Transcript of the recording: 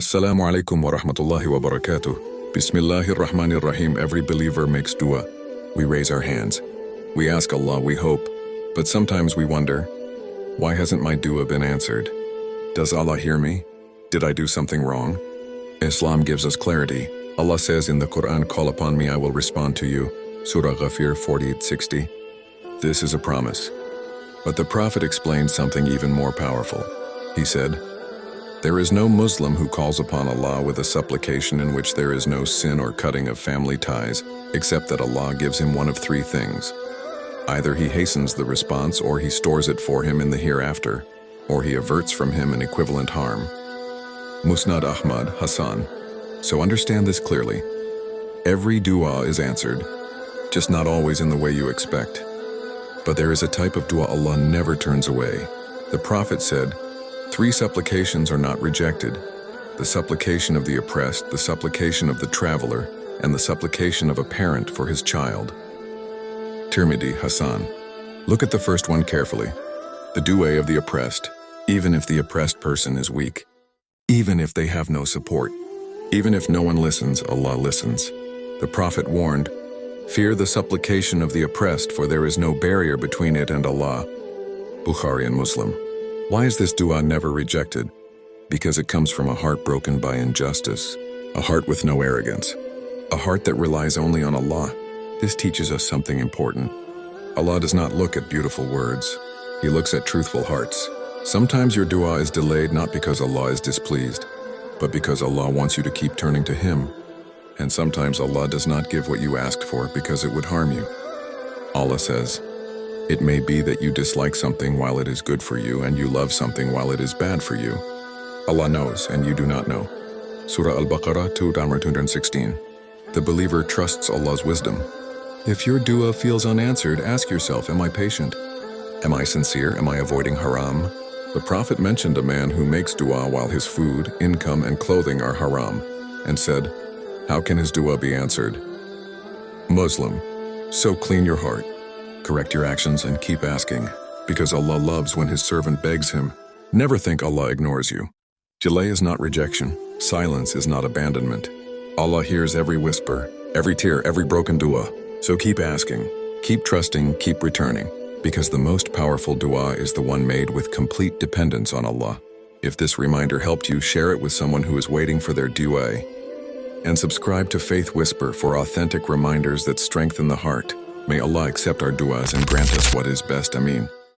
Assalamu alaikum wa rahmatullahi wa barakatuh. Bismillahir Rahmanir Rahim. Every believer makes dua. We raise our hands. We ask Allah, we hope. But sometimes we wonder, why hasn't my dua been answered? Does Allah hear me? Did I do something wrong? Islam gives us clarity. Allah says in the Qur'an, call upon me, I will respond to you. Surah Ghafir 48:60. This is a promise. But the Prophet explained something even more powerful. He said, there is no Muslim who calls upon Allah with a supplication in which there is no sin or cutting of family ties, except that Allah gives him one of three things. Either he hastens the response, or he stores it for him in the hereafter, or he averts from him an equivalent harm. Musnad Ahmad, Hassan. So understand this clearly. Every dua is answered, just not always in the way you expect. But there is a type of dua Allah never turns away. The Prophet said, three supplications are not rejected: the supplication of the oppressed, the supplication of the traveler, and the supplication of a parent for his child. Tirmidhi, Hassan. Look at the first one carefully. The dua of the oppressed, even if the oppressed person is weak, even if they have no support, even if no one listens, Allah listens. The Prophet warned, fear the supplication of the oppressed, for there is no barrier between it and Allah. Bukhari and Muslim. Why is this dua never rejected? Because it comes from a heart broken by injustice, a heart with no arrogance, a heart that relies only on Allah. This teaches us something important. Allah does not look at beautiful words. He looks at truthful hearts. Sometimes your dua is delayed not because Allah is displeased, but because Allah wants you to keep turning to Him. And sometimes Allah does not give what you asked for because it would harm you. Allah says, it may be that you dislike something while it is good for you, and you love something while it is bad for you. Allah knows, and you do not know. Surah Al-Baqarah 2:216. The believer trusts Allah's wisdom. If your dua feels unanswered, ask yourself, am I patient? Am I sincere? Am I avoiding haram? The Prophet mentioned a man who makes dua while his food, income, and clothing are haram, and said, how can his dua be answered? Muslim, so clean your heart. Correct your actions and keep asking, because Allah loves when His servant begs Him. Never think Allah ignores you. Delay is not rejection. Silence is not abandonment. Allah hears every whisper, every tear, every broken dua. So keep asking, keep trusting, keep returning, because the most powerful dua is the one made with complete dependence on Allah. If this reminder helped you, share it with someone who is waiting for their dua. And subscribe to Faith Whisper for authentic reminders that strengthen the heart. May Allah accept our du'as and grant us what is best. Ameen.